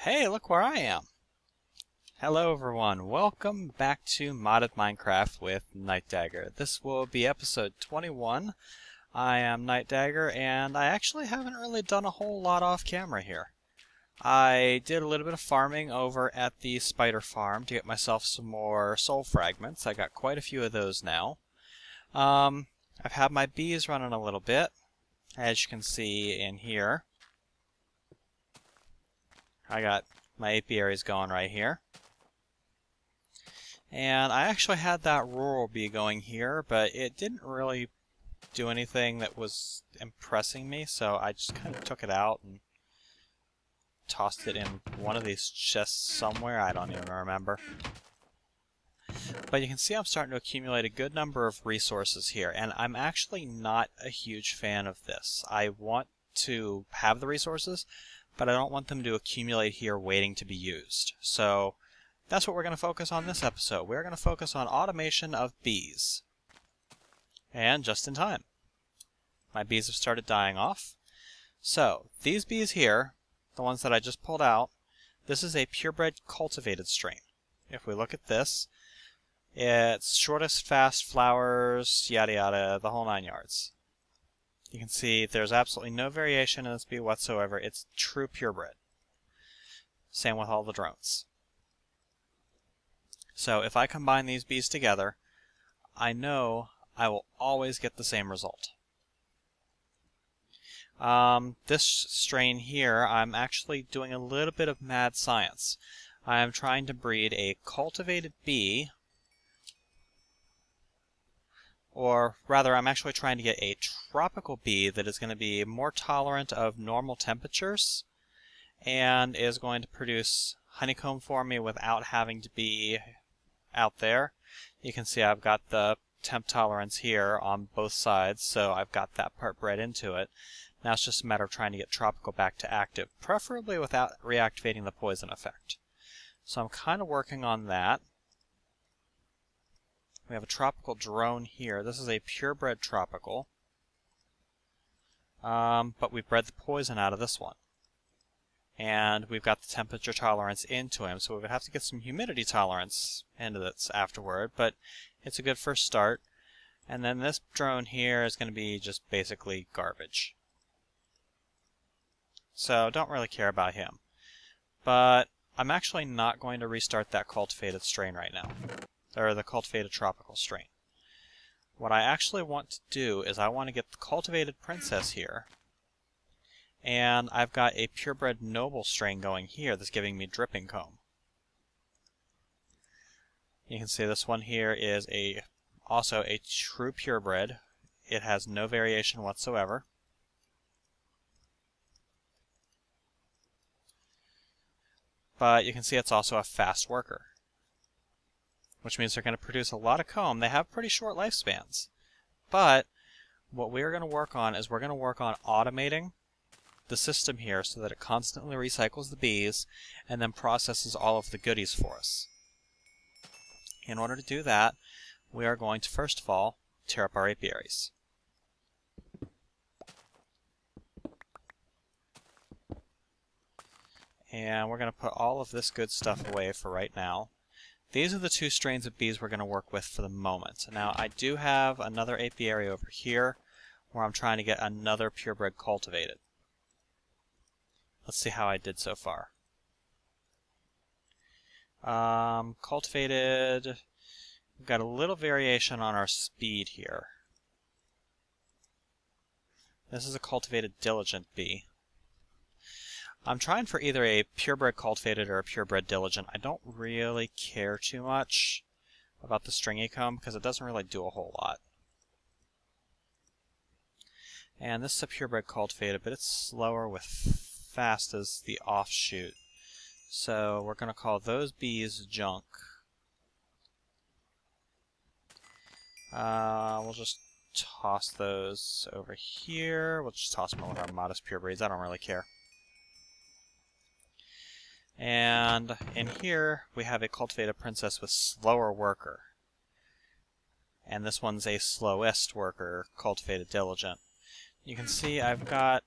Hey, look where I am! Hello everyone, welcome back to Modded Minecraft with Nightdagger. This will be episode 21. I am Nightdagger, and I actually haven't really done a whole lot off camera here. I did a little bit of farming over at the spider farm to get myself some more soul fragments. I got quite a few of those now. I've had my bees running a little bit, as you can see in here. I got my apiaries going right here. And I actually had that rural bee going here, but it didn't really do anything that was impressing me, so I just kind of took it out and tossed it in one of these chests somewhere. I don't even remember. But you can see I'm starting to accumulate a good number of resources here, and I'm actually not a huge fan of this. I want to have the resources, but I don't want them to accumulate here waiting to be used. So that's what we're going to focus on this episode. We're going to focus on automation of bees. And just in time. My bees have started dying off. So these bees here, the ones that I just pulled out, this is a purebred cultivated strain. If we look at this, it's shortest fast flowers, yada yada, the whole 9 yards. You can see there's absolutely no variation in this bee whatsoever. It's true purebred. Same with all the drones. So if I combine these bees together, I know I will always get the same result. This strain here, I'm actually doing a little bit of mad science. I am trying to breed a cultivated bee, or rather I'm actually trying to get a tropical bee that is going to be more tolerant of normal temperatures and is going to produce honeycomb for me without having to be out there. You can see I've got the temp tolerance here on both sides, so I've got that part bred into it. Now it's just a matter of trying to get tropical back to active, preferably without reactivating the poison effect. So I'm kind of working on that. We have a tropical drone here. This is a purebred tropical, but we've bred the poison out of this one. And we've got the temperature tolerance into him, so we would have to get some humidity tolerance into this afterward, but it's a good first start. And then this drone here is going to be just basically garbage. So don't really care about him. But I'm actually not going to restart that cultivated strain right now, or the cultivated tropical strain. What I actually want to do is I want to get the cultivated princess here. And I've got a purebred noble strain going here that's giving me dripping comb. You can see this one here is also a true purebred. It has no variation whatsoever. But you can see it's also a fast worker, which means they're going to produce a lot of comb. They have pretty short lifespans. But what we're going to work on is we're going to work on automating the system here so that it constantly recycles the bees and then processes all of the goodies for us. In order to do that, we are going to first of all tear up our apiaries. And we're going to put all of this good stuff away for right now. These are the two strains of bees we're going to work with for the moment. Now I do have another apiary over here where I'm trying to get another purebred cultivated. Let's see how I did so far. Cultivated, we've got a little variation on our speed here. This is a cultivated diligent bee. I'm trying for either a purebred cultivated or a purebred diligent. I don't really care too much about the stringy comb because it doesn't really do a whole lot. And this is a purebred cultivated, but it's slower with fast as the offshoot. So we're going to call those bees junk. We'll just toss those over here. We'll just toss them with our modest purebreds. I don't really care. And in here we have a cultivated princess with slower worker. And this one's a slowest worker, cultivated diligent. You can see I've got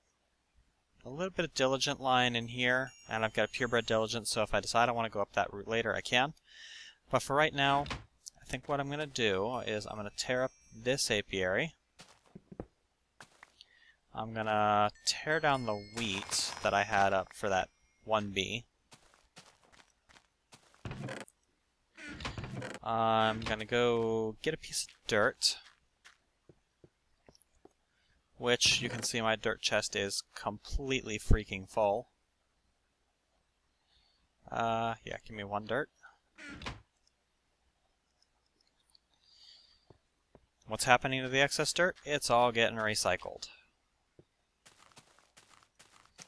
a little bit of diligent line in here, and I've got a purebred diligent, so if I decide I want to go up that route later, I can. But for right now, I think what I'm going to do is I'm going to tear up this apiary. I'm going to tear down the wheat that I had up for that one bee. I'm going to go get a piece of dirt, which you can see my dirt chest is completely freaking full. Yeah, give me one dirt. What's happening to the excess dirt? It's all getting recycled.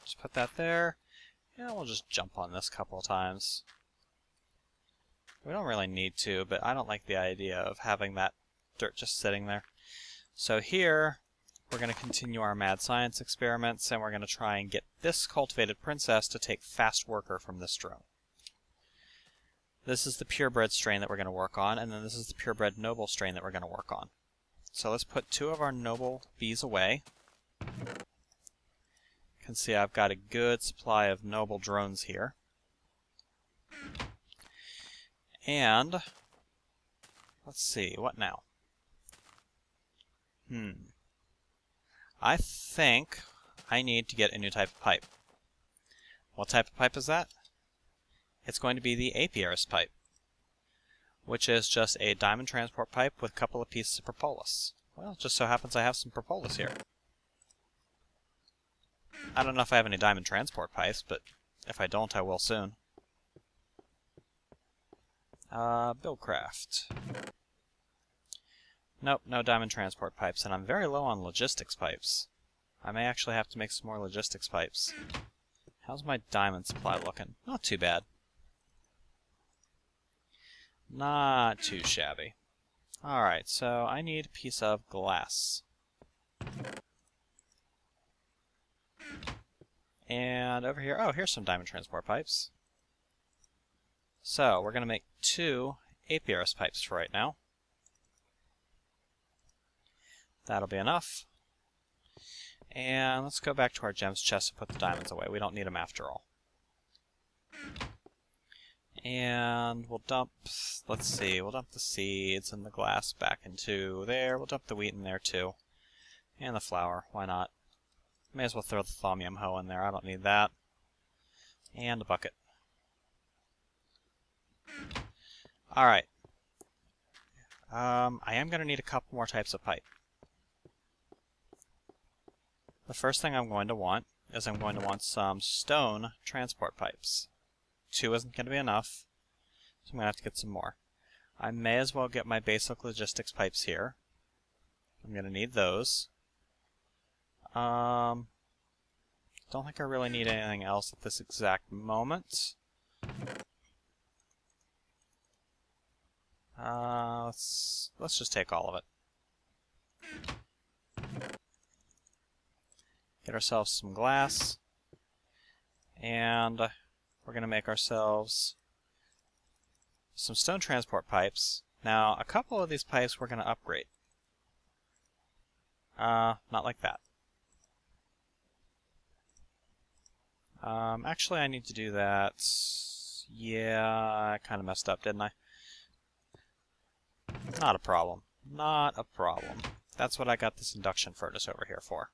Just put that there. Yeah, we'll just jump on this a couple of times. We don't really need to, but I don't like the idea of having that dirt just sitting there. So here, we're going to continue our mad science experiments, and we're going to try and get this cultivated princess to take fast worker from this drone. This is the purebred strain that we're going to work on, and then this is the purebred noble strain that we're going to work on. So let's put 2 of our noble bees away. You can see I've got a good supply of noble drones here. And let's see, what now? I think I need to get a new type of pipe. What type of pipe is that? It's going to be the apiarist pipe, which is just a diamond transport pipe with a couple of pieces of propolis. Well, it just so happens I have some propolis here. I don't know if I have any diamond transport pipes, but if I don't, I will soon. Buildcraft. Nope, no diamond transport pipes, and I'm very low on logistics pipes. I may actually have to make some more logistics pipes. How's my diamond supply looking? Not too bad. Not too shabby. Alright, so I need a piece of glass. And over here, oh, here's some diamond transport pipes. So, we're going to make 2 apiarist pipes for right now. That'll be enough. And let's go back to our gems chest and put the diamonds away. We don't need them after all. And we'll dump, let's see, we'll dump the seeds and the glass back into there. We'll dump the wheat in there too. And the flour, why not? May as well throw the thaumium hoe in there, I don't need that. And a bucket. Alright. I am going to need a couple more types of pipe. The first thing I'm going to want is I'm going to want some stone transport pipes. 2 isn't going to be enough, so I'm going to have to get some more. I may as well get my basic logistics pipes here. I'm going to need those. Don't think I really need anything else at this exact moment. Let's just take all of it. Get ourselves some glass, and we're going to make ourselves some stone transport pipes. Now, a couple of these pipes we're going to upgrade. Not like that. Actually, I need to do that. Yeah, I kind of messed up, didn't I? Not a problem. Not a problem. That's what I got this induction furnace over here for.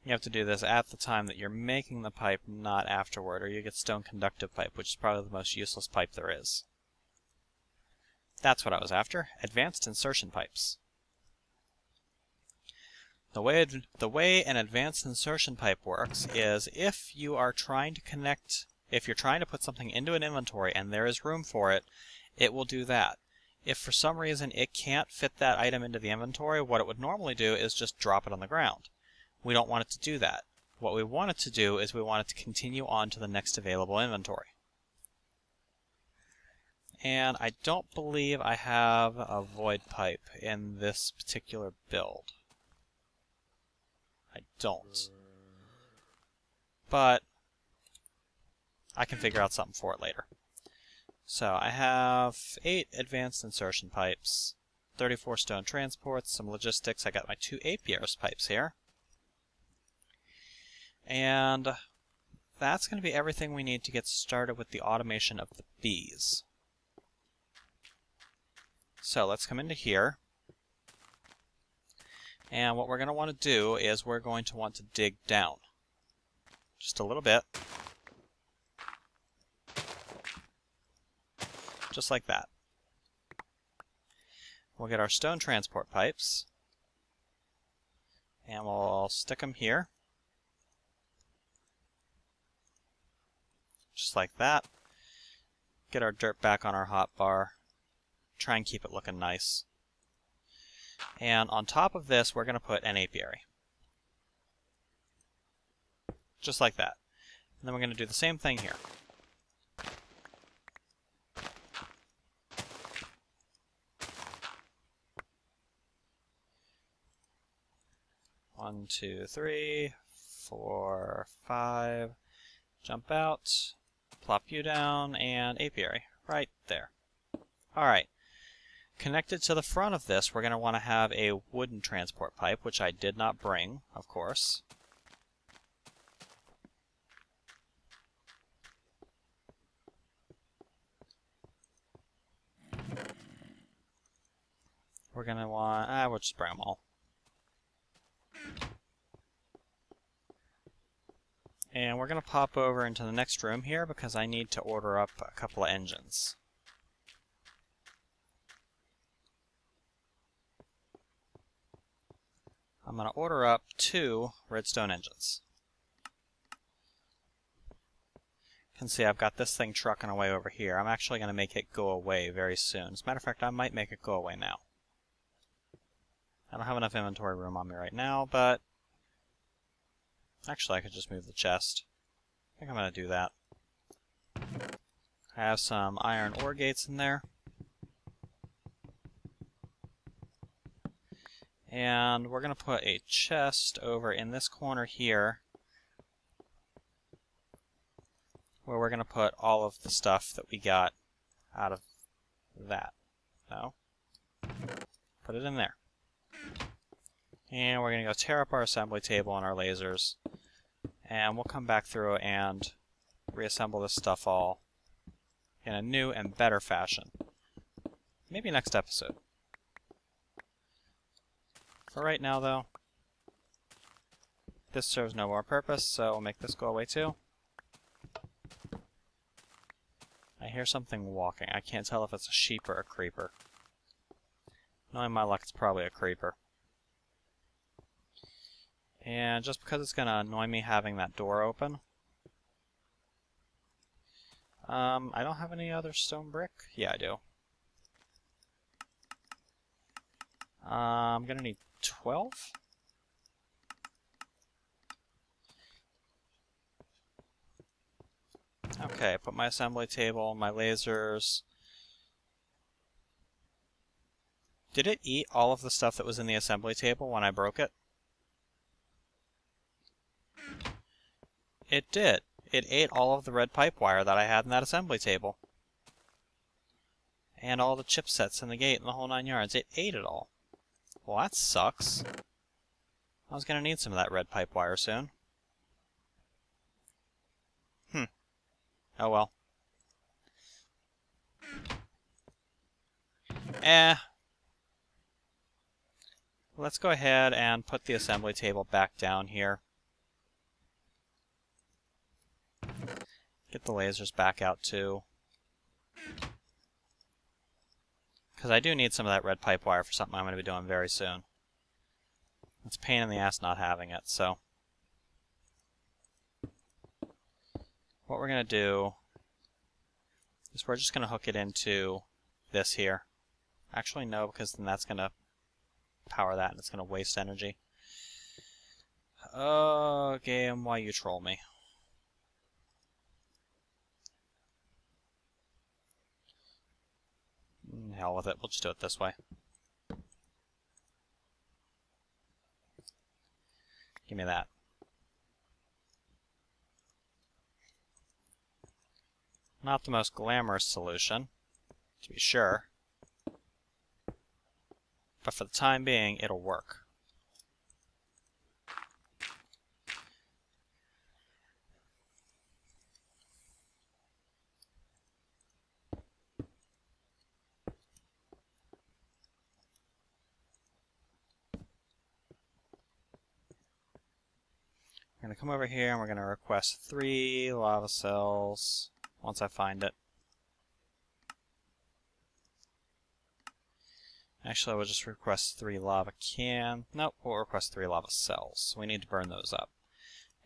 You have to do this at the time that you're making the pipe, not afterward, or you get stone conductive pipe, which is probably the most useless pipe there is. That's what I was after. Advanced insertion pipes. The way an advanced insertion pipe works is if you are trying to connect, if you're trying to put something into an inventory and there is room for it, it will do that. If for some reason it can't fit that item into the inventory, what it would normally do is just drop it on the ground. We don't want it to do that. What we want it to do is we want it to continue on to the next available inventory. And I don't believe I have a void pipe in this particular build. I don't. But I can figure out something for it later. So I have 8 advanced insertion pipes. 34 stone transports, some logistics. I got my 2 Apier's pipes here. And that's going to be everything we need to get started with the automation of the bees. So let's come into here. And what we're going to want to do is we're going to want to dig down just a little bit. Just like that. We'll get our stone transport pipes, and we'll stick them here, just like that. Get our dirt back on our hotbar, try and keep it looking nice. And on top of this, we're going to put an apiary. Just like that. And then we're going to do the same thing here. One, two, 3, 4, 5. Jump out, plop you down, and apiary. Right there. Alright. Connected to the front of this, we're going to want to have a wooden transport pipe, which I did not bring, of course. We're going to want... we'll just bring them all. And we're going to pop over into the next room here because I need to order up a couple of engines. I'm going to order up 2 redstone engines. You can see I've got this thing trucking away over here. I'm actually going to make it go away very soon. As a matter of fact, I might make it go away now. I don't have enough inventory room on me right now, but actually I could just move the chest. I think I'm going to do that. I have some iron ore gates in there. And we're going to put a chest over in this corner here, where we're going to put all of the stuff that we got out of that. No? Put it in there. And we're going to go tear up our assembly table and our lasers. And we'll come back through and reassemble this stuff all in a new and better fashion. Maybe next episode. For right now, though, this serves no more purpose, so we'll make this go away too. I hear something walking. I can't tell if it's a sheep or a creeper. Knowing my luck, it's probably a creeper. And just because it's going to annoy me having that door open, I don't have any other stone brick? Yeah, I do. I'm going to need 12? Okay, put my assembly table, my lasers. Did it eat all of the stuff that was in the assembly table when I broke it? It did. It ate all of the red pipe wire that I had in that assembly table. And all the chipsets in the gate and the whole 9 yards. It ate it all. Well, that sucks. I was going to need some of that red pipe wire soon. Oh well. Let's go ahead and put the assembly table back down here. Get the lasers back out too. Because I do need some of that red pipe wire for something I'm going to be doing very soon. It's a pain in the ass not having it, so. What we're going to do is we're just going to hook it into this here. Actually, no, because then that's going to power that and it's going to waste energy. Oh, game, why you troll me? Hell with it, we'll just do it this way. Give me that. Not the most glamorous solution, to be sure. but for the time being, it'll work. We're going to come over here and we're going to request 3 lava cells once I find it. Actually, we'll just request 3 lava cans. Nope, we'll request 3 lava cells. We need to burn those up.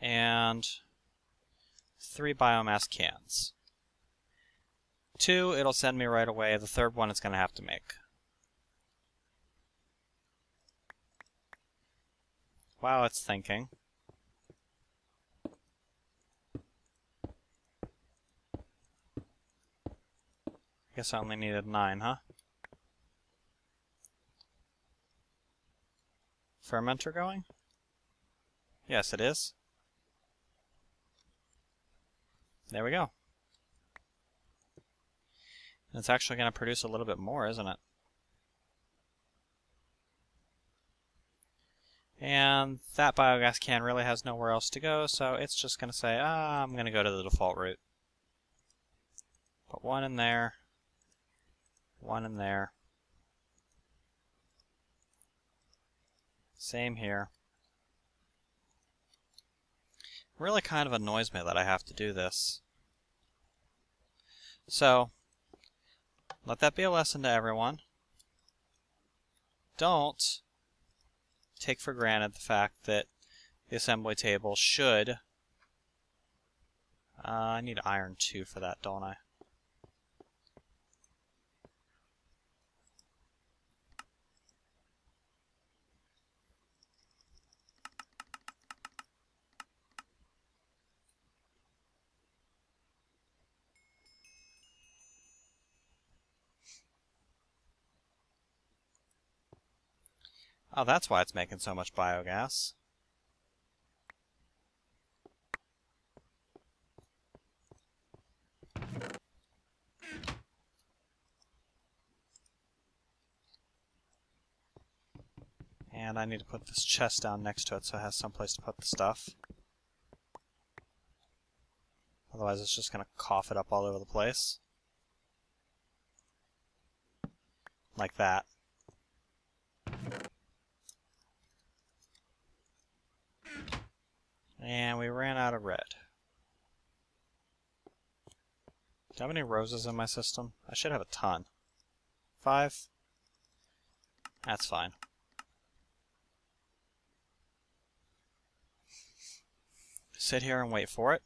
And 3 biomass cans. 2, it'll send me right away. The third one it's going to have to make. Wow, it's thinking. I guess I only needed 9, huh? Fermenter going? Yes, it is. There we go. And it's actually going to produce a little bit more, isn't it? And that biogas can really has nowhere else to go, so it's just going to say, I'm going to go to the default route. Put 1 in there. 1 in there. Same here. It really kind of annoys me that I have to do this. So, let that be a lesson to everyone. Don't take for granted the fact that the assembly table should... I need iron 2 for that, don't I? Oh, that's why it's making so much biogas. And I need to put this chest down next to it so it has some place to put the stuff. Otherwise it's just going to cough it up all over the place. Like that. And we ran out of red. Do I have any roses in my system? I should have a ton. 5? That's fine. Sit here and wait for it.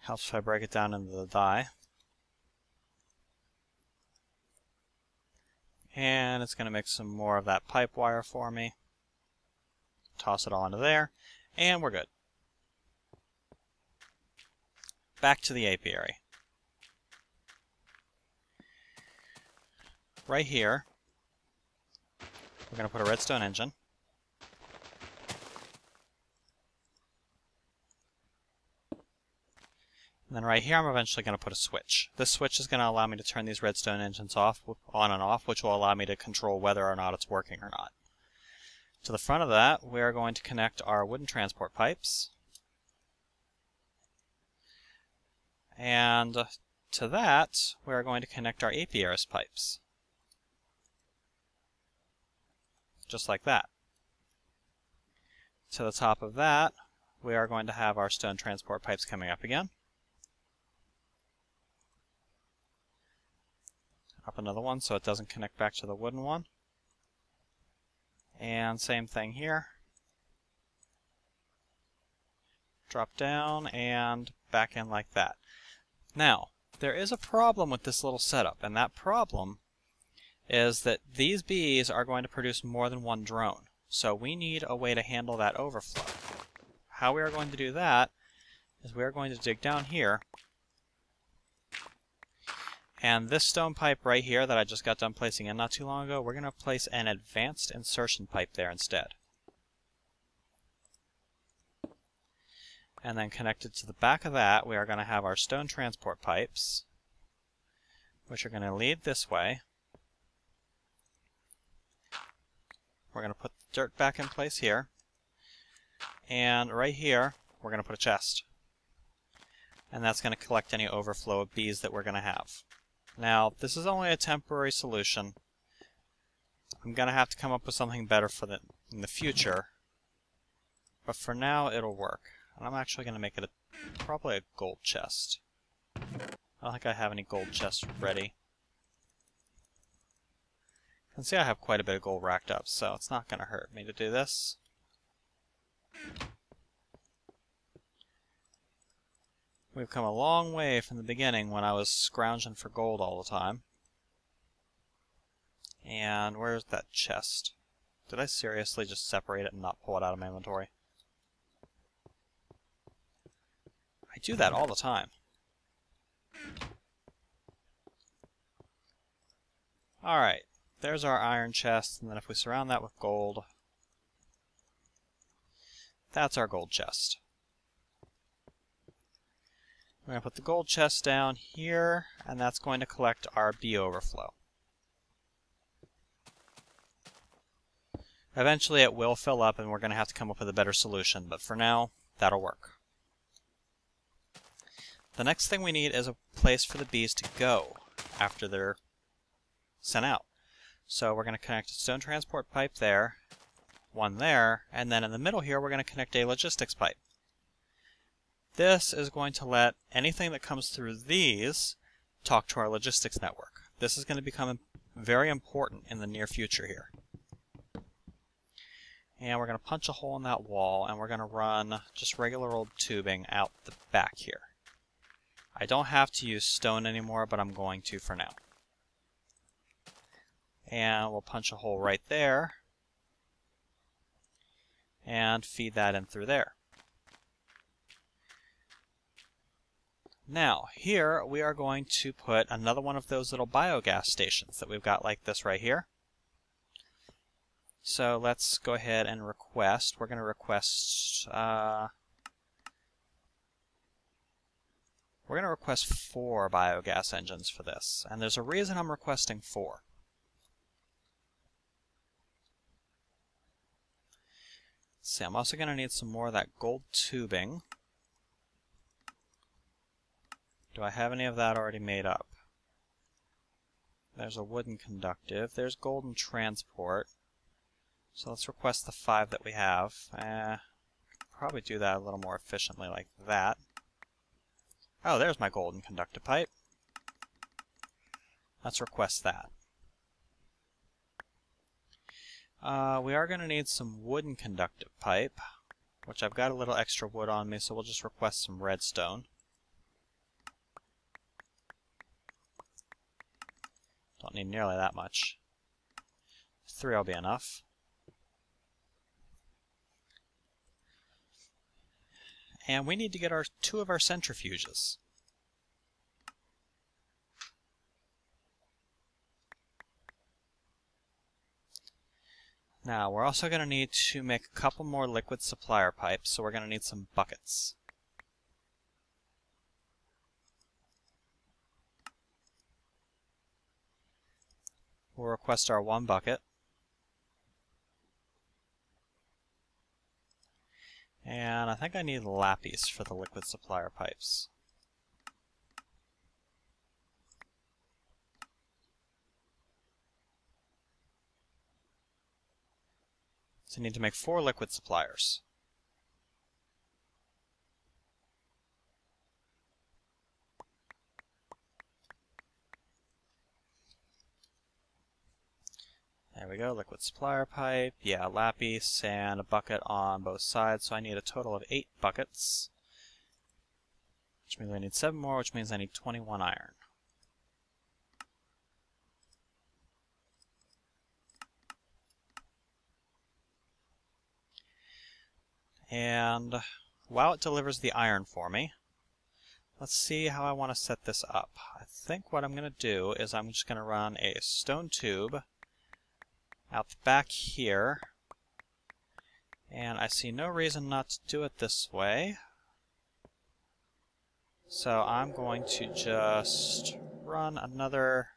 Helps if I break it down into the die. And it's going to make some more of that pipe wire for me. Toss it all into there, and we're good. Back to the apiary. Right here, we're going to put a redstone engine. And then right here, I'm eventually going to put a switch. This switch is going to allow me to turn these redstone engines off, on and off, which will allow me to control whether or not it's working or not. To the front of that, we are going to connect our wooden transport pipes. And to that, we are going to connect our apiaries pipes. Just like that. To the top of that, we are going to have our stone transport pipes coming up again. Up another one so it doesn't connect back to the wooden one. And same thing here. Drop down and back in like that. Now, there is a problem with this little setup, and that problem is that these bees are going to produce more than one drone. So we need a way to handle that overflow. How we are going to do that is we are going to dig down here, And this stone pipe right here that I just got done placing in not too long ago, we're going to place an advanced insertion pipe there instead. And then connected to the back of that, we are going to have our stone transport pipes, which are going to lead this way. We're going to put the dirt back in place here. And right here, we're going to put a chest. And that's going to collect any overflow of bees that we're going to have. Now, this is only a temporary solution. I'm going to have to come up with something better for in the future. But for now, it'll work. And I'm actually going to make it probably a gold chest. I don't think I have any gold chests ready. You can see I have quite a bit of gold racked up, so it's not going to hurt me to do this. We've come a long way from the beginning when I was scrounging for gold all the time. And where's that chest? Did I seriously just separate it and not pull it out of my inventory? I do that all the time. Alright, there's our iron chest, and then if we surround that with gold, that's our gold chest. We're going to put the gold chest down here, and that's going to collect our bee overflow. Eventually it will fill up, and we're going to have to come up with a better solution, but for now, that'll work. The next thing we need is a place for the bees to go after they're sent out. So we're going to connect a stone transport pipe there, one there, and then in the middle here we're going to connect a logistics pipe. This is going to let anything that comes through these talk to our logistics network. This is going to become very important in the near future here. And we're going to punch a hole in that wall, and we're going to run just regular old tubing out the back here. I don't have to use stone anymore, but I'm going to for now. And we'll punch a hole right there and feed that in through there. Now, here we are going to put another one of those little biogas stations that we've got like this right here. So let's go ahead and request. We're going to request 4 biogas engines for this, and there's a reason I'm requesting 4. Let's see, I'm also going to need some more of that gold tubing. Do I have any of that already made up? There's a wooden conductive. There's golden transport. So let's request the 5 that we have. Probably do that a little more efficiently like that. Oh, there's my golden conductive pipe. Let's request that. We are going to need some wooden conductive pipe, which I've got a little extra wood on me, so we'll just request some redstone. Don't need nearly that much. 3 will be enough. And we need to get 2 of our centrifuges. Now, we're also going to need to make a couple more liquid supplier pipes, so we're going to need some buckets. We'll request our 1 bucket. And I think I need lapis for the liquid supplier pipes. So I need to make 4 liquid suppliers. There we go, liquid supplier pipe, yeah, lapis, and a bucket on both sides, so I need a total of 8 buckets. Which means I need 7 more, which means I need 21 iron. And while it delivers the iron for me, let's see how I want to set this up. I think what I'm going to do is I'm just going to run a stone tube out the back here. And I see no reason not to do it this way. So I'm going to just run another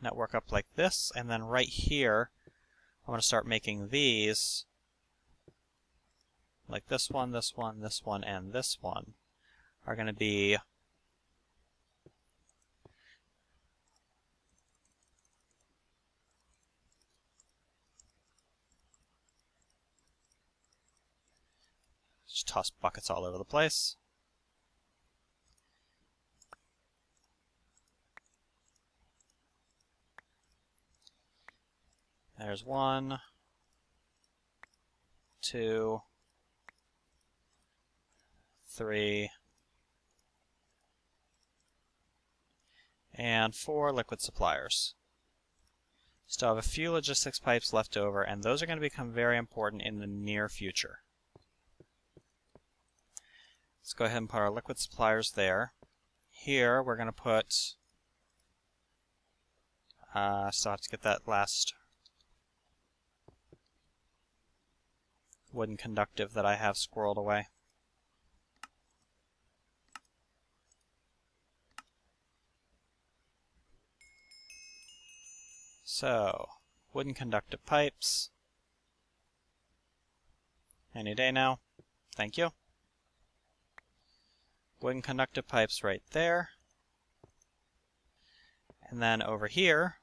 network up like this, and then right here I'm going to start making these like this one, this one, this one, and this one are going to be just toss buckets all over the place. There's 1, 2, 3, and 4 liquid suppliers. Still have a few logistics pipes left over, and those are going to become very important in the near future. Let's go ahead and put our liquid suppliers there. Here we're going to put, still have to get that last wooden conductive that I have squirreled away. So, wooden conductive pipes. Any day now. Thank you. Wooden conductive pipes right there. And then over here,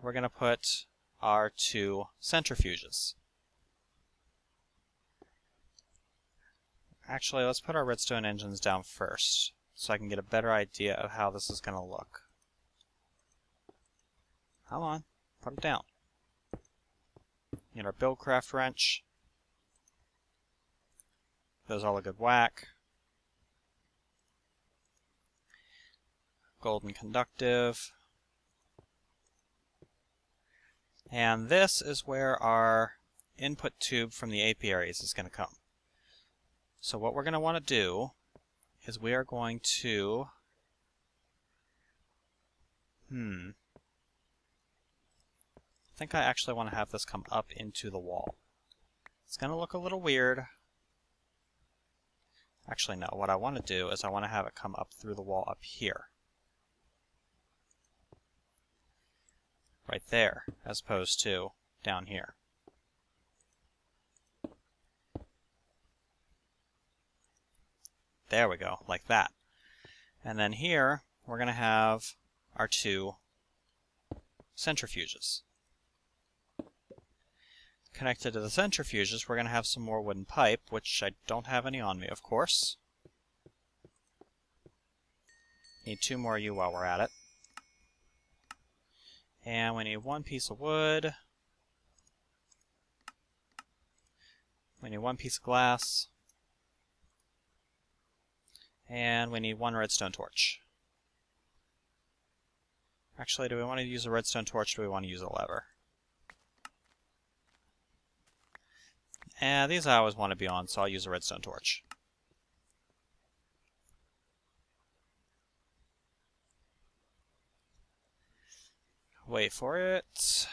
we're going to put our 2 centrifuges. Actually, let's put our redstone engines down first, so I can get a better idea of how this is going to look. Come on, put it down. Need our Buildcraft wrench. Those all a good whack. Golden conductive. And this is where our input tube from the apiaries is going to come. So what we're going to want to do is we are going to I think I actually want to have this come up into the wall. It's going to look a little weird. Actually, no. What I want to do is I want to have it come up through the wall up here. Right there, as opposed to down here. There we go, like that. And then here, we're going to have our 2 centrifuges. Connected to the centrifuges, we're going to have some more wooden pipe, which I don't have any on me, of course. Need 2 more of you while we're at it. And we need 1 piece of wood. We need 1 piece of glass. And we need 1 redstone torch. Actually, do we want to use a redstone torch or do we want to use a lever? And these I always want to be on, so I'll use a redstone torch. Wait for it.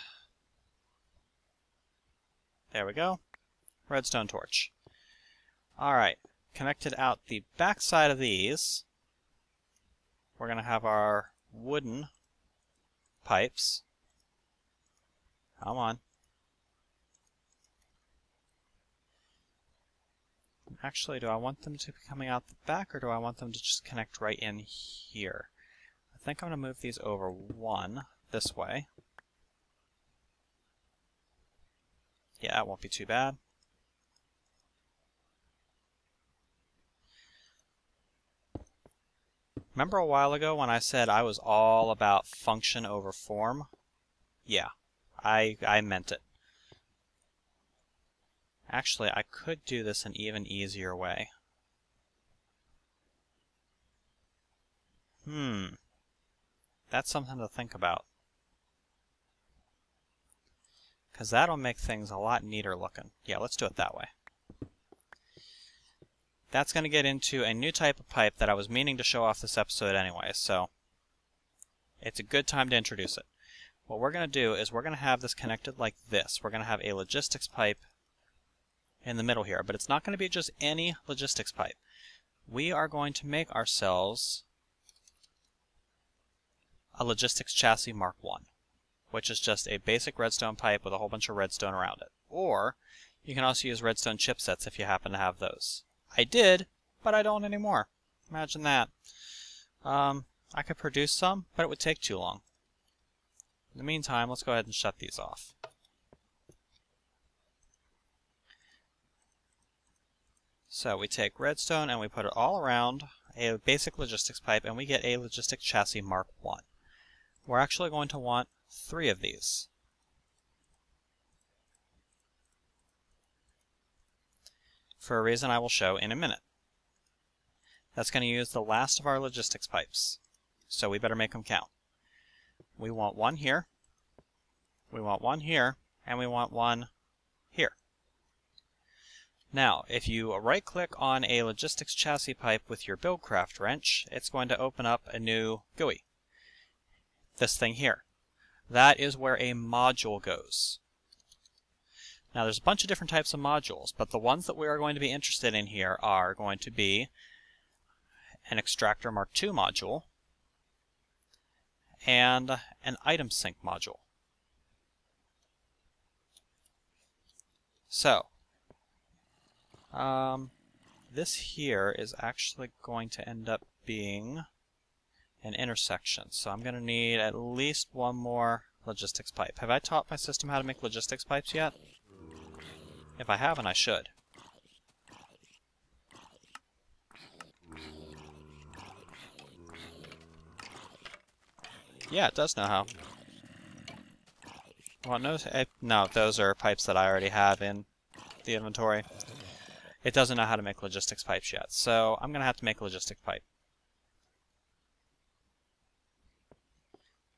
There we go. Redstone torch. Alright, connected out the back side of these, we're going to have our wooden pipes. Come on. Actually, do I want them to be coming out the back, or do I want them to just connect right in here? I think I'm going to move these over 1 this way. Yeah, it won't be too bad. Remember a while ago when I said I was all about function over form? Yeah, I meant it. Actually, I could do this an even easier way. That's something to think about. Because that'll make things a lot neater looking. Yeah, let's do it that way. that's going to get into a new type of pipe that I was meaning to show off this episode anyway, so it's a good time to introduce it. What we're going to do is we're going to have this connected like this. We're going to have a logistics pipe in the middle here, but it's not going to be just any logistics pipe. We are going to make ourselves a logistics chassis Mark 1, which is just a basic redstone pipe with a whole bunch of redstone around it. Or you can also use redstone chipsets if you happen to have those. I did, but I don't anymore. Imagine that. I could produce some, but it would take too long. In the meantime, let's go ahead and shut these off. So we take redstone and we put it all around a basic logistics pipe, and we get a logistics chassis Mark 1. We're actually going to want 3 of these. For a reason I will show in a minute. That's going to use the last of our logistics pipes, so we better make them count. We want 1 here, we want 1 here, and we want 1 here. Now, if you right-click on a logistics chassis pipe with your Buildcraft wrench, it's going to open up a new GUI. This thing here. That is where a module goes. Now, there's a bunch of different types of modules, but the ones that we are going to be interested in here are going to be an Extractor Mark II module and an Item Sync module. So, this here is actually going to end up being an intersection. So I'm going to need at least 1 more logistics pipe. Have I taught my system how to make logistics pipes yet? If I haven't, I should. Yeah, it does know how. Well, no, those are pipes that I already have in the inventory. It doesn't know how to make logistics pipes yet, so I'm going to have to make a logistics pipe.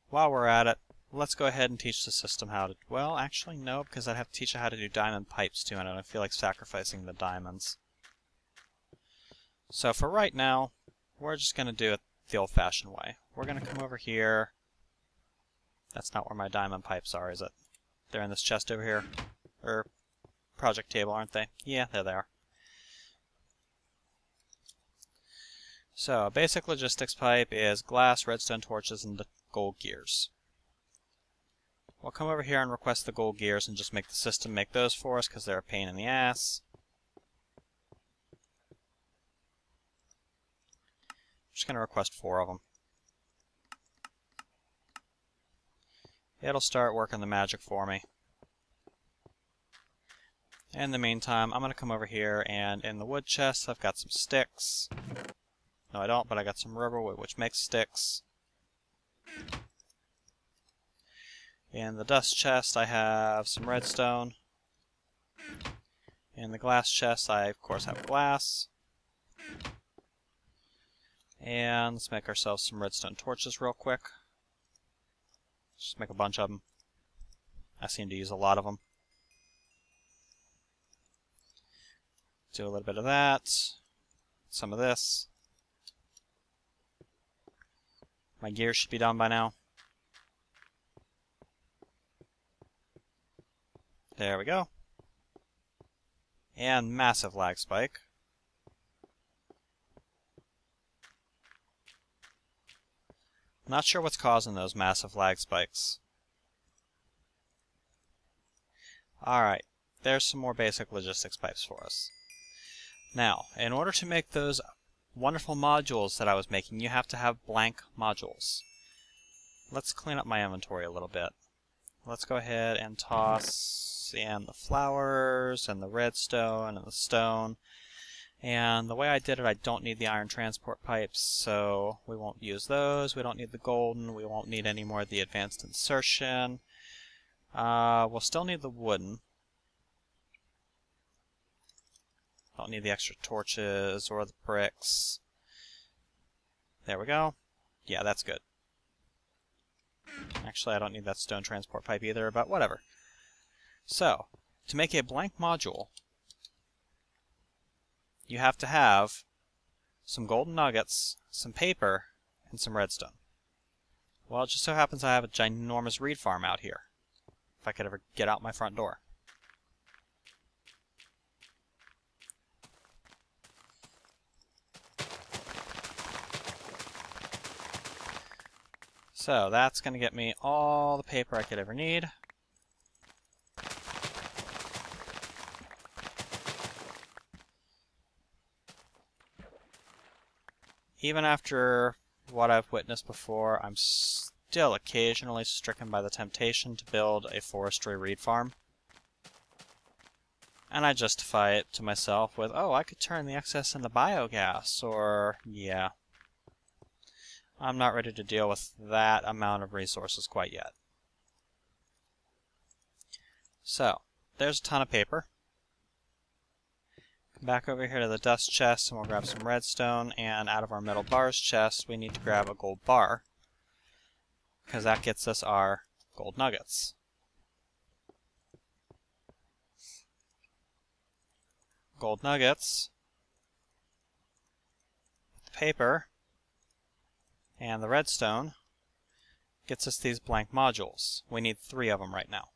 While we're at it, let's go ahead and teach the system how to... Well, actually, no, because I'd have to teach it how to do diamond pipes too, and I don't feel like sacrificing the diamonds. So for right now, we're just going to do it the old-fashioned way. We're going to come over here. That's not where my diamond pipes are, is it? They're in this chest over here. Or project table, aren't they? Yeah, there they are. So, a basic logistics pipe is glass, redstone torches, and the gold gears. We'll come over here and request the gold gears and just make the system make those for us because they're a pain in the ass. I'm just going to request 4 of them. It'll start working the magic for me. In the meantime, I'm going to come over here and in the wood chest I've got some sticks. No, I don't, but I got some rubber wood, which makes sticks. In the dust chest, I have some redstone. In the glass chest, I, of course, have glass. And let's make ourselves some redstone torches real quick. Just make a bunch of them. I seem to use a lot of them. Do a little bit of that. Some of this. My gears should be done by now. There we go. And massive lag spike. Not sure what's causing those massive lag spikes. Alright, there's some more basic logistics pipes for us. Now, in order to make those wonderful modules that I was making, you have to have blank modules. Let's clean up my inventory a little bit. Let's go ahead and toss in the flowers and the redstone and the stone. And the way I did it, I don't need the iron transport pipes, so we won't use those. We don't need the golden. We won't need any more of the advanced insertion. We'll still need the wooden. Don't need the extra torches or the bricks. There we go. Yeah, that's good. Actually, I don't need that stone transport pipe either, but whatever. So, to make a blank module, you have to have some golden nuggets, some paper, and some redstone. Well, it just so happens I have a ginormous reed farm out here, if I could ever get out my front door. So that's going to get me all the paper I could ever need. Even after what I've witnessed before, I'm still occasionally stricken by the temptation to build a forestry reed farm. And I justify it to myself with, oh, I could turn the excess into biogas, or, yeah. I'm not ready to deal with that amount of resources quite yet. So, there's a ton of paper. Come back over here to the dust chest and we'll grab some redstone, and out of our metal bars chest we need to grab a gold bar, because that gets us our gold nuggets. Gold nuggets, the paper, and the redstone gets us these blank modules. We need 3 of them right now.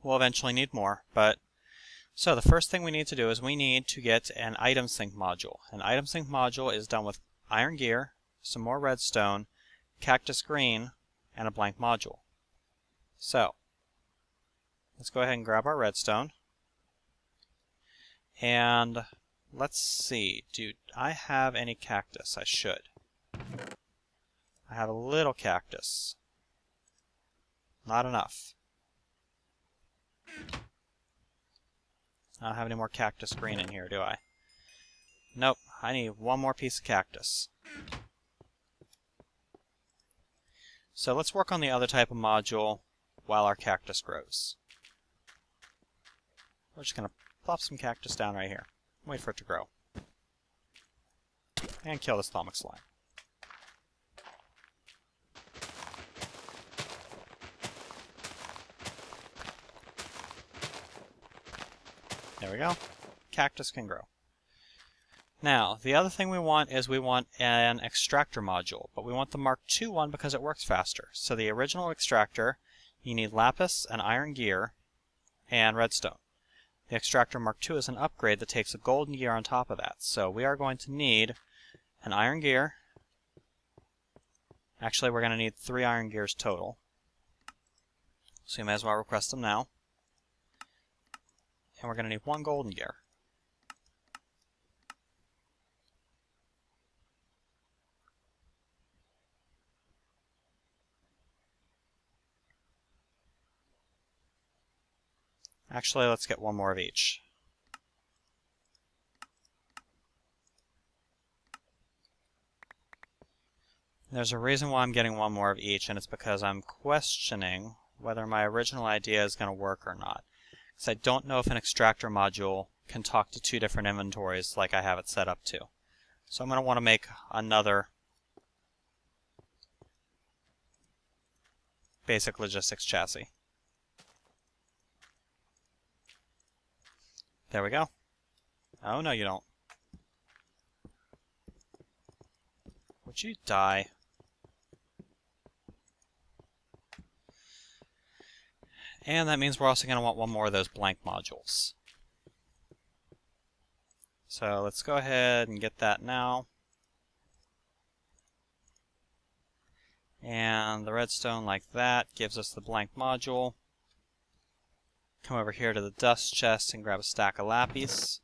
We'll eventually need more, but so the first thing we need to do is we need to get an item sync module. An item sync module is done with iron gear, some more redstone, cactus green, and a blank module. So let's go ahead and grab our redstone. And let's see, do I have any cactus? I should. I have a little cactus. Not enough. I don't have any more cactus green in here, do I? Nope, I need one more piece of cactus. So let's work on the other type of module while our cactus grows. We're just going to plop some cactus down right here. Wait for it to grow. And kill this thalmic slime. There we go. Cactus can grow. Now, the other thing we want is we want an extractor module, but we want the Mark II one because it works faster. So the original extractor, you need lapis and iron gear and redstone. The extractor Mark II is an upgrade that takes a golden gear on top of that. So we are going to need an iron gear. Actually, we're going to need 3 iron gears total. So you may as well request them now. And we're going to need 1 golden gear. Actually, let's get 1 more of each. There's a reason why I'm getting 1 more of each, and it's because I'm questioning whether my original idea is going to work or not. Because I don't know if an extractor module can talk to 2 different inventories like I have it set up to. So I'm going to want to make another basic logistics chassis. There we go. Oh, no you don't. Would you die? And that means we're also going to want 1 more of those blank modules. So let's go ahead and get that now. And the redstone like that gives us the blank module. Come over here to the dust chest and grab a stack of lapis.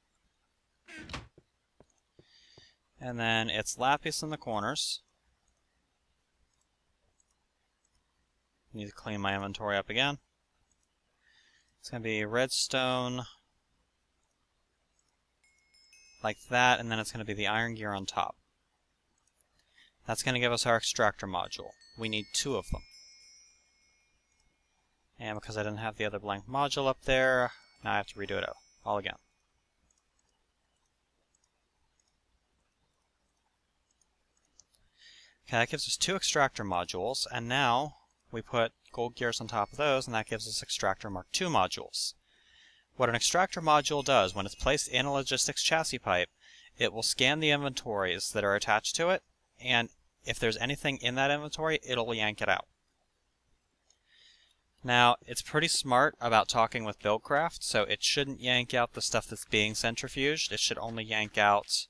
And then it's lapis in the corners. Need to clean my inventory up again. It's going to be redstone like that, and then it's going to be the iron gear on top. That's going to give us our extractor module. We need 2 of them. And because I didn't have the other blank module up there, now I have to redo it all again. Okay, that gives us 2 extractor modules, and now we put gold gears on top of those, and that gives us extractor Mark II modules. What an extractor module does when it's placed in a logistics chassis pipe, it will scan the inventories that are attached to it, and if there's anything in that inventory, it'll yank it out. Now, it's pretty smart about talking with Buildcraft, so it shouldn't yank out the stuff that's being centrifuged. It should only yank out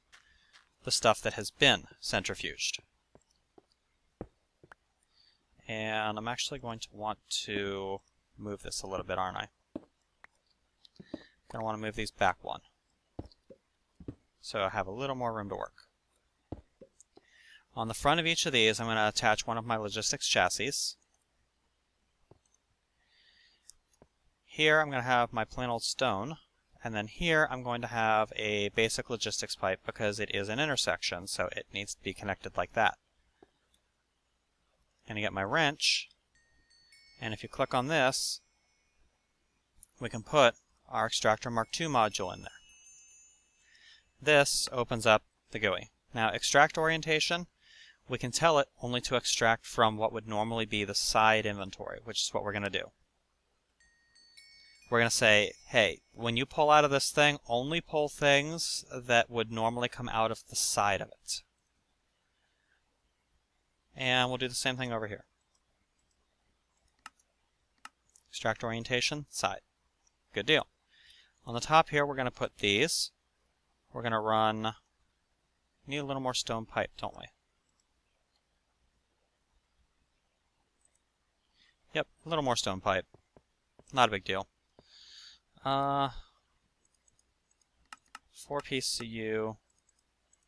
the stuff that has been centrifuged. And I'm actually going to want to move this a little bit, aren't I? I'm going to want to move these back one, so I have a little more room to work. On the front of each of these, I'm going to attach one of my logistics chassis. Here I'm going to have my plain old stone, and then here I'm going to have a basic logistics pipe because it is an intersection, so it needs to be connected like that. I'm going to get my wrench, and if you click on this, we can put our Extractor Mark II module in there. This opens up the GUI. Now, extract orientation, we can tell it only to extract from what would normally be the side inventory, which is what we're going to do. We're going to say, hey, when you pull out of this thing, only pull things that would normally come out of the side of it. And we'll do the same thing over here. Extract orientation, side. Good deal. On the top here, we're going to put these. We're going to run, need a little more stone pipe, don't we? Yep, a little more stone pipe. Not a big deal. 4-piece CU,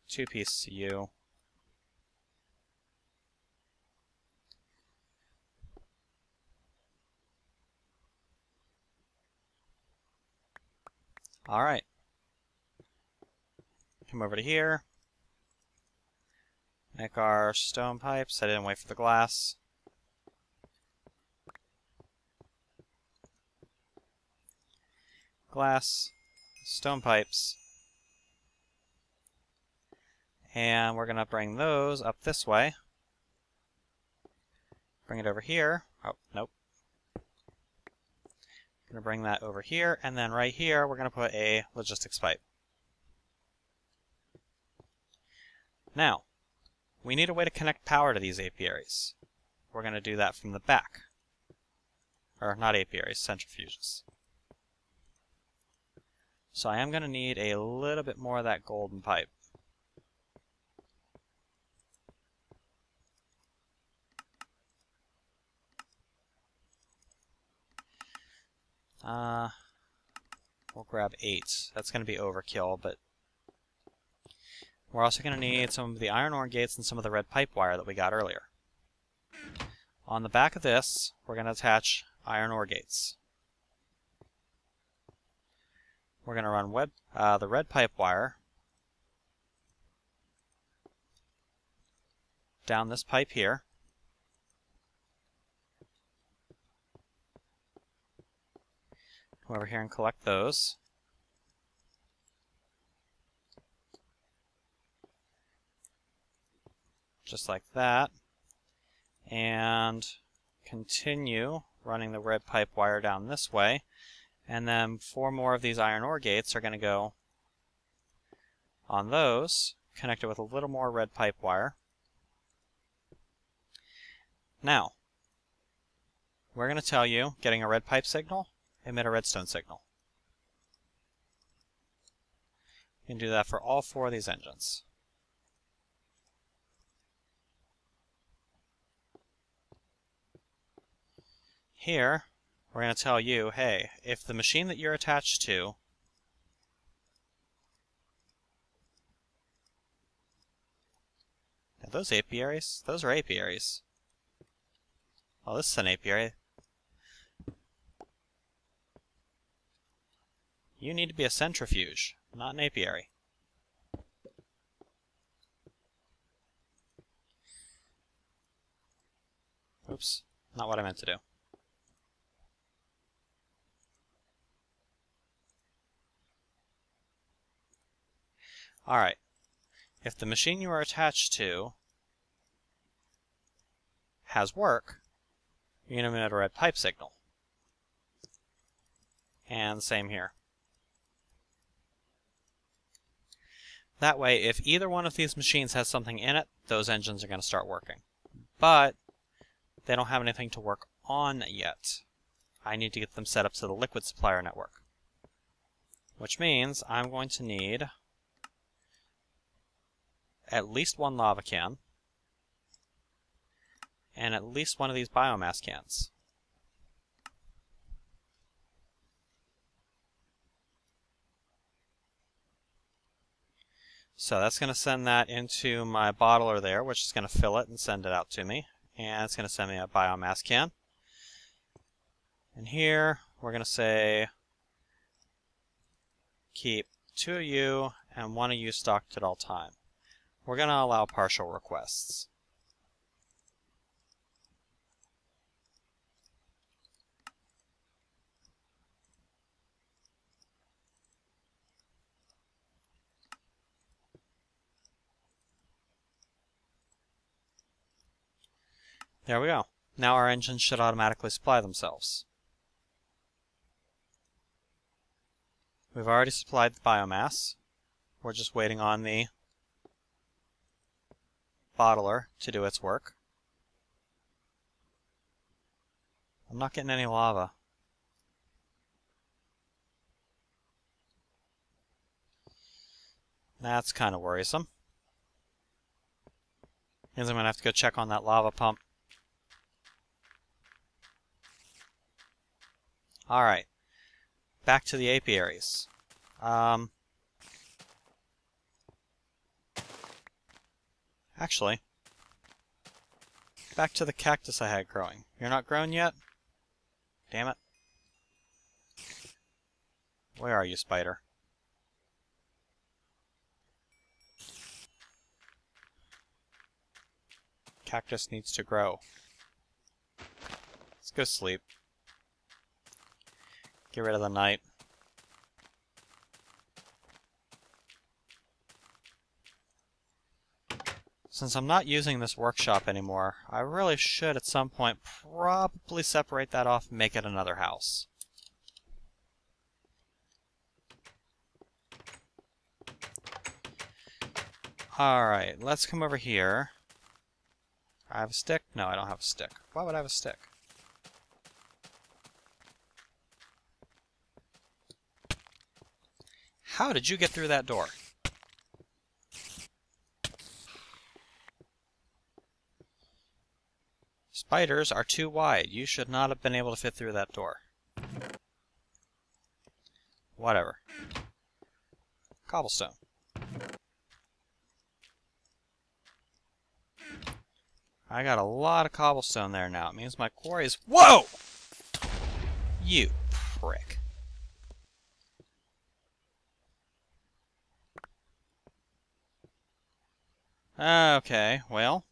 2-piece CU. Alright. Come over to here. Make our stone pipes. I didn't wait for the glass. Glass, stone pipes, and we're going to bring those up this way. Bring it over here. Oh, nope. Going to bring that over here, and then right here we're going to put a logistics pipe. Now, we need a way to connect power to these apiaries. We're going to do that from the back. Or not apiaries, centrifuges. So I am going to need a little bit more of that golden pipe. We'll grab 8. That's going to be overkill, but we're also going to need some of the iron ore gates and some of the red pipe wire that we got earlier. On the back of this, we're going to attach iron ore gates. We're going to run the red pipe wire down this pipe here. Come over here and collect those. Just like that. And continue running the red pipe wire down this way. And then 4 more of these iron ore gates are going to go on those, connected with a little more red pipe wire. Now, we're going to tell you, getting a red pipe signal, emit a redstone signal. You can do that for all 4 of these engines. Here, we're going to tell you, hey, if the machine that you're attached to are those apiaries? Those are apiaries. Oh, this is an apiary. You need to be a centrifuge, not an apiary. Oops, not what I meant to do. Alright, if the machine you are attached to has work, you're going to emit a red pipe signal. And same here. That way, if either one of these machines has something in it, those engines are going to start working. But they don't have anything to work on yet. I need to get them set up to the liquid supplier network. Which means I'm going to need at least one lava can and at least one of these biomass cans. So that's going to send that into my bottler there, which is going to fill it and send it out to me. And it's going to send me a biomass can. And here we're going to say keep 2 of you and 1 of you stocked at all time. We're going to allow partial requests. There we go. Now our engines should automatically supply themselves. We've already supplied the biomass. We're just waiting on the bottler to do its work. I'm not getting any lava. That's kind of worrisome. Means I'm going to have to go check on that lava pump. Alright. Back to the apiaries. Actually, back to the cactus I had growing. You're not grown yet? Damn it. Where are you, spider? Cactus needs to grow. Let's go sleep. Get rid of the night. Since I'm not using this workshop anymore, I really should at some point probably separate that off and make it another house. Alright, let's come over here. I have a stick? No, I don't have a stick. Why would I have a stick? How did you get through that door? Spiders are too wide. You should not have been able to fit through that door. Whatever. Cobblestone. I got a lot of cobblestone there now. It means my quarry is... Whoa! You prick. Okay, well...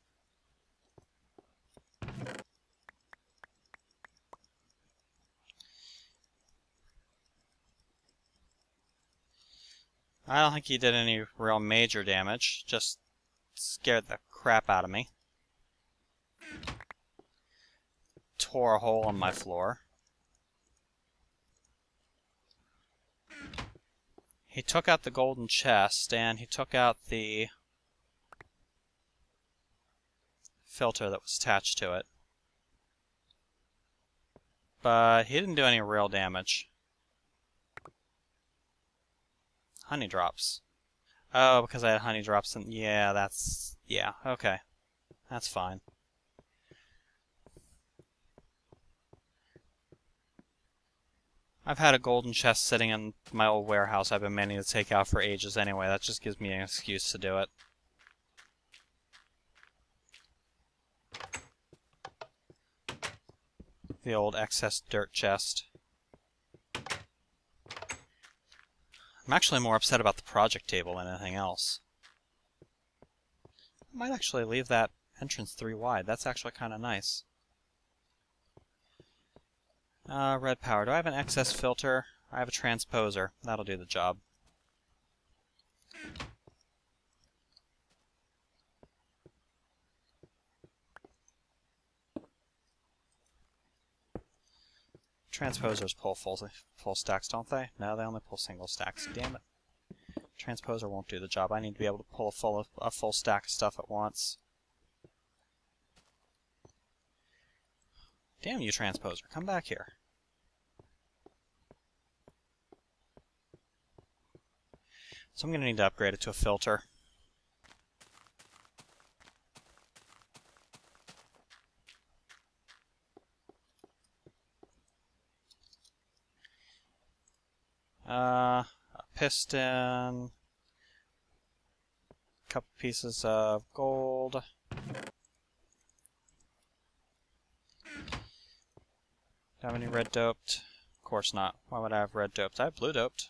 I don't think he did any real major damage. Just scared the crap out of me. Tore a hole in my floor. He took out the golden chest, and he took out the filter that was attached to it. But he didn't do any real damage. Honey drops. Oh, because I had honey drops and yeah, that's... yeah, okay. That's fine. I've had a golden chest sitting in my old warehouse I've been meaning to take out for ages anyway. That just gives me an excuse to do it. The old excess dirt chest. I'm actually more upset about the project table than anything else. I might actually leave that entrance 3 wide. That's actually kind of nice. Red power. Do I have an excess filter? I have a transposer. That'll do the job. Transposers pull full stacks, don't they? No, they only pull single stacks. Damn it. Transposer won't do the job. I need to be able to pull a full stack of stuff at once. Damn you, Transposer. Come back here. So I'm going to need to upgrade it to a filter. A piston, a couple pieces of gold. Do I have any red doped? Of course not. Why would I have red doped? I have blue doped.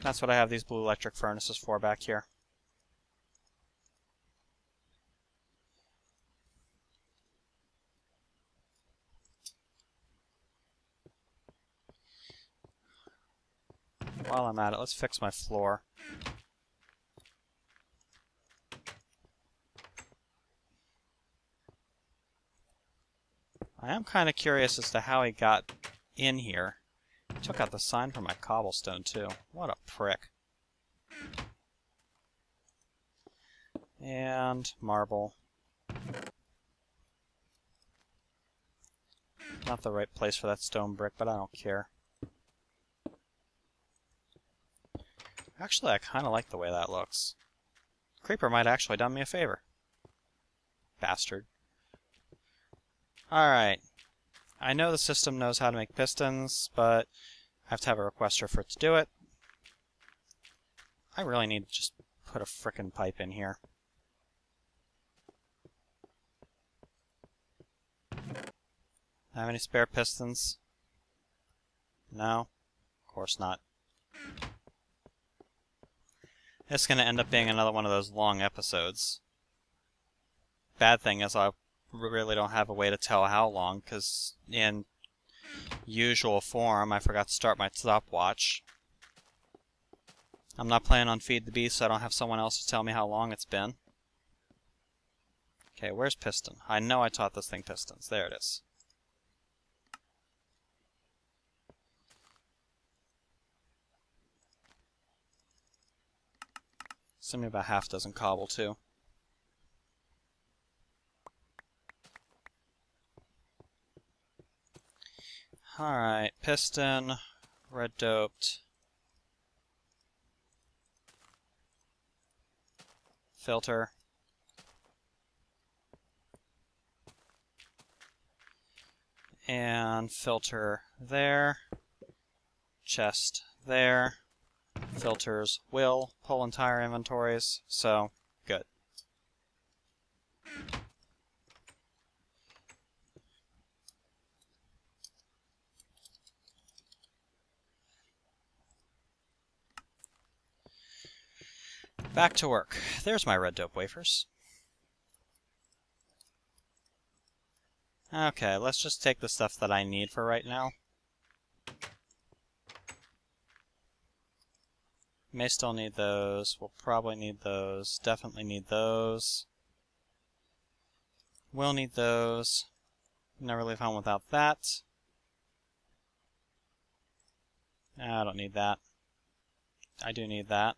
That's what I have these blue electric furnaces for back here. While I'm at it, let's fix my floor. I am kind of curious as to how he got in here. He took out the sign for my cobblestone, too. What a prick. And marble. Not the right place for that stone brick, but I don't care. Actually, I kind of like the way that looks. Creeper might actually done me a favor. Bastard. Alright. I know the system knows how to make pistons, but I have to have a requester for it to do it. I really need to just put a frickin' pipe in here. Have any spare pistons? No? Of course not. It's going to end up being another one of those long episodes. Bad thing is I really don't have a way to tell how long, because in usual form I forgot to start my stopwatch. I'm not planning on Feed the Beast, so I don't have someone else to tell me how long it's been. Okay, where's piston? I know I taught this thing pistons. There it is. Send me about half a dozen cobble, too. Alright, piston, red doped, filter, and filter there, chest there. Filters will pull entire inventories, so good. Back to work. There's my red dope wafers. Okay, let's just take the stuff that I need for right now. May still need those. We'll probably need those. Definitely need those. Will need those. Never leave home without that. I don't need that. I do need that.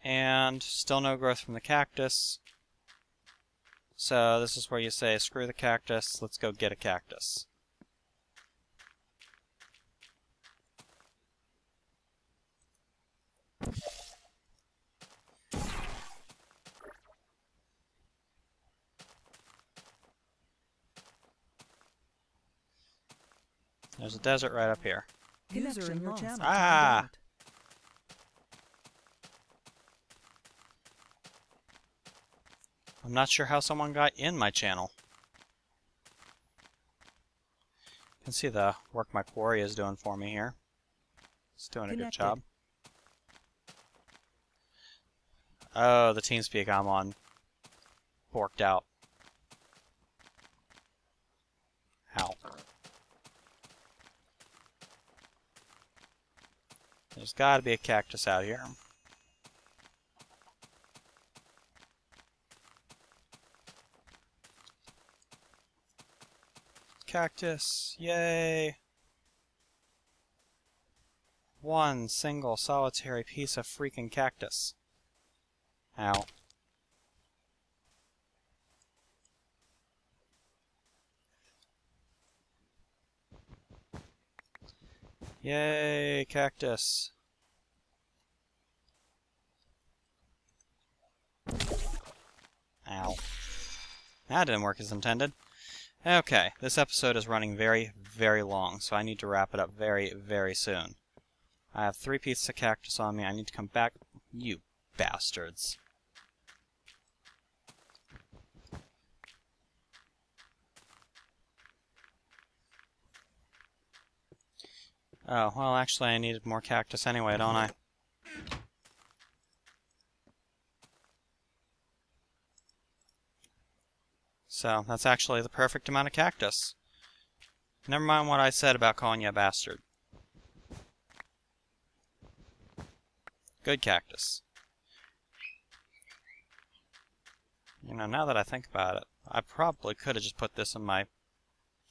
And still no growth from the cactus. So this is where you say, screw the cactus, let's go get a cactus. There's a desert right up here. User in your channel. Ah! I'm not sure how someone got in my channel. You can see the work my quarry is doing for me here. It's doing a good job. Oh, the TeamSpeak I'm on borked out. How? There's got to be a cactus out here. cactus! Yay! One single solitary piece of freaking cactus. Ow. Yay, cactus. Ow. That didn't work as intended. Okay, this episode is running very, very long, so I need to wrap it up very, very soon. I have 3 pieces of cactus on me. I need to come back. You bastards. Oh, well, actually I needed more cactus anyway, don't I? So, that's actually the perfect amount of cactus. Never mind what I said about calling you a bastard. Good cactus. You know, now that I think about it, I probably could have just put this in my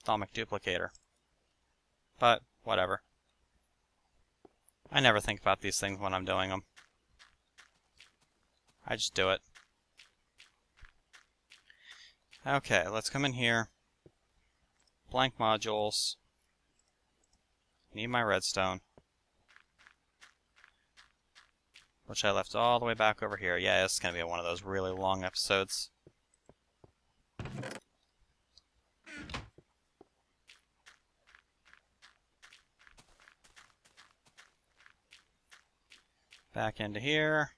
atomic duplicator. But, whatever. I never think about these things when I'm doing them. I just do it. Okay, let's come in here. Blank modules. Need my redstone. Which I left all the way back over here. Yeah, it's going to be one of those really long episodes. Back into here.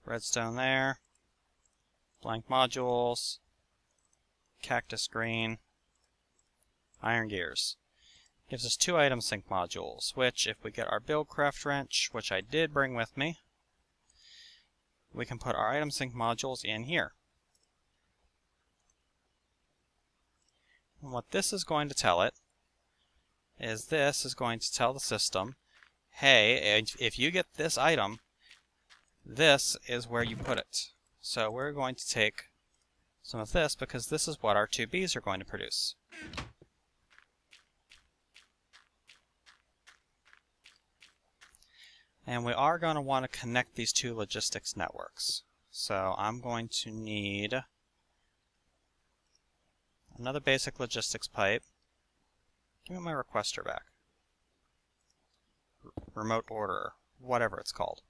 Redstone there. Blank modules. Cactus green. Iron gears. Gives us 2 item sync modules, which, if we get our Buildcraft wrench, which I did bring with me, we can put our item sync modules in here. And what this is going to tell it is this is going to tell the system, hey, if you get this item, this is where you put it. So we're going to take some of this because this is what our 2 bees are going to produce. And we are going to want to connect these 2 logistics networks. So I'm going to need another basic logistics pipe. Give me my requester back. Remote order, whatever it's called.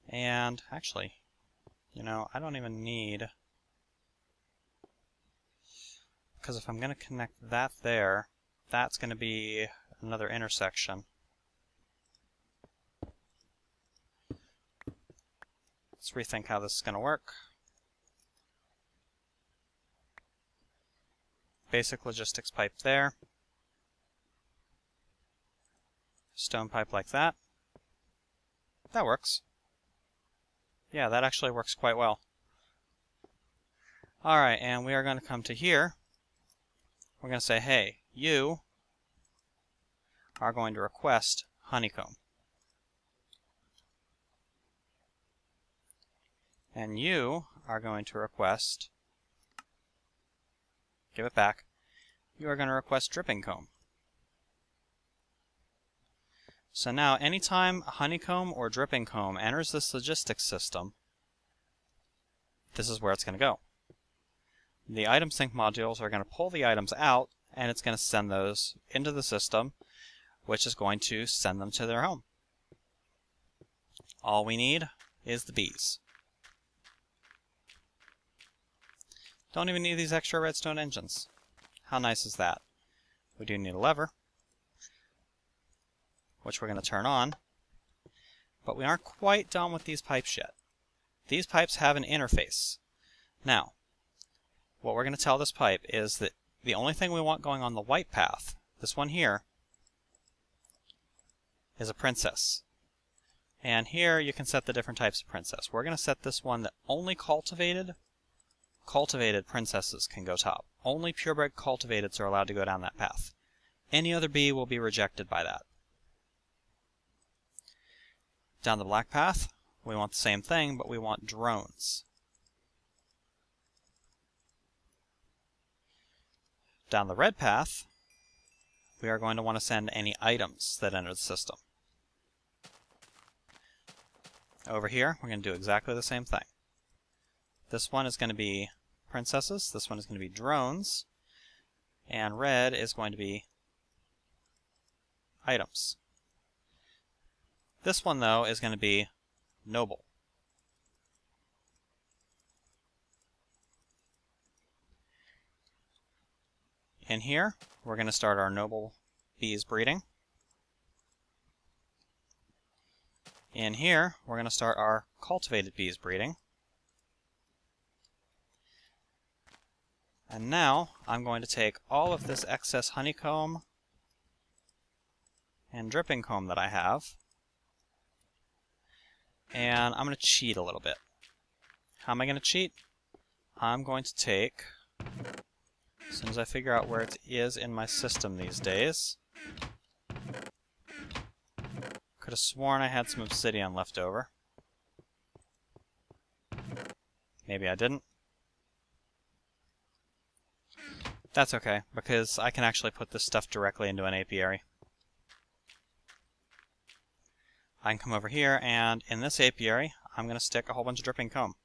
And actually, you know, I don't even need, because if I'm going to connect that there, that's going to be another intersection. Let's rethink how this is going to work. Basic logistics pipe there. Stone pipe like that. That works. Yeah, that actually works quite well. Alright, and we are going to come to here. We're going to say, hey, you are going to request honeycomb. And you are going to request, give it back, you are going to request dripping comb. So now, anytime honeycomb or dripping comb enters this logistics system, this is where it's going to go. The item sync modules are going to pull the items out, and it's going to send those into the system, which is going to send them to their home. All we need is the bees. Don't even need these extra redstone engines. How nice is that? We do need a lever, which we're going to turn on, but we aren't quite done with these pipes yet. These pipes have an interface. Now, what we're going to tell this pipe is that the only thing we want going on the white path, this one here, is a princess. And here you can set the different types of princess. We're going to set this one that only cultivated princesses can go top. Only purebred cultivateds are allowed to go down that path. Any other bee will be rejected by that. Down the black path, we want the same thing, but we want drones. down the red path, we are going to want to send any items that enter the system. Over here, we're going to do exactly the same thing. This one is going to be princesses, this one is going to be drones, and red is going to be items. This one, though, is going to be noble. In here, we're going to start our noble bees breeding. In here, we're going to start our cultivated bees breeding. And now, I'm going to take all of this excess honeycomb and dripping comb that I have, and I'm going to cheat a little bit. How am I going to cheat? I'm going to take, as soon as I figure out where it is in my system these days, could have sworn I had some obsidian left over. Maybe I didn't. That's okay, because I can actually put this stuff directly into an apiary. I can come over here, and in this apiary, I'm going to stick a whole bunch of dripping comb.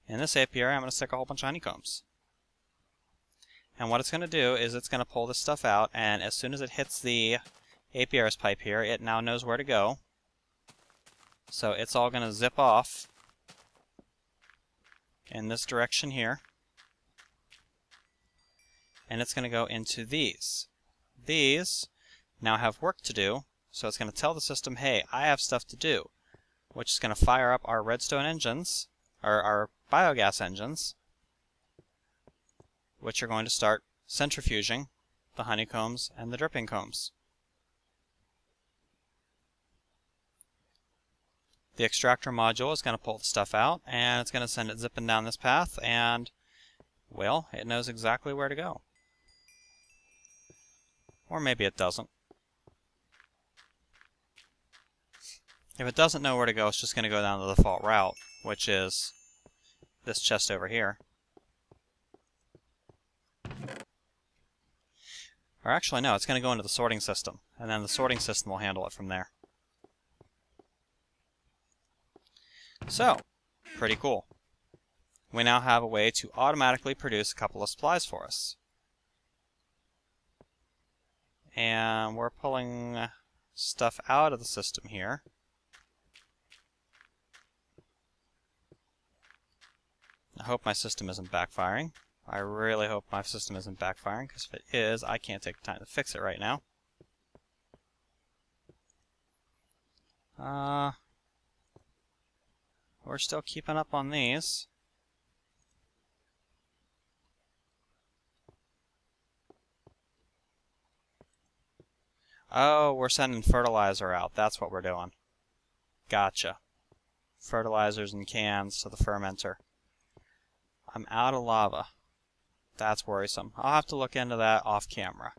In this apiary, I'm going to stick a whole bunch of honeycombs. And what it's going to do is it's going to pull this stuff out, and as soon as it hits the apiary's pipe here, it now knows where to go. So it's all going to zip off in this direction here. And it's going to go into these. These now have work to do, so it's going to tell the system, hey, I have stuff to do, which is going to fire up our redstone engines, or our biogas engines, which are going to start centrifuging the honeycombs and the dripping combs. The extractor module is going to pull the stuff out, and it's going to send it zipping down this path, and, well, it knows exactly where to go. Or maybe it doesn't. If it doesn't know where to go, it's just going to go down the default route, which is this chest over here. Or actually, no, it's going to go into the sorting system, and then the sorting system will handle it from there. So, pretty cool. We now have a way to automatically produce a couple of supplies for us. And we're pulling stuff out of the system here. I hope my system isn't backfiring. I really hope my system isn't backfiring, because if it is, I can't take the time to fix it right now. We're still keeping up on these. Oh, we're sending fertilizer out. That's what we're doing. Gotcha. Fertilizers in cans to the fermenter. I'm out of lava. That's worrisome. I'll have to look into that off camera.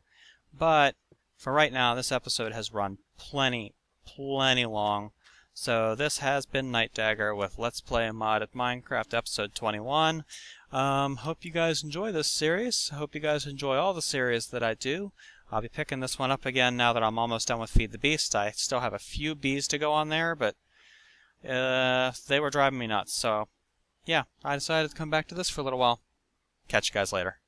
But for right now, this episode has run plenty long. So this has been Nightdagger with Let's Play Modded Minecraft episode 21. Hope you guys enjoy this series. Hope you guys enjoy all the series that I do. I'll be picking this one up again now that I'm almost done with Feed the Beast. I still have a few bees to go on there, but they were driving me nuts. So yeah, I decided to come back to this for a little while. Catch you guys later.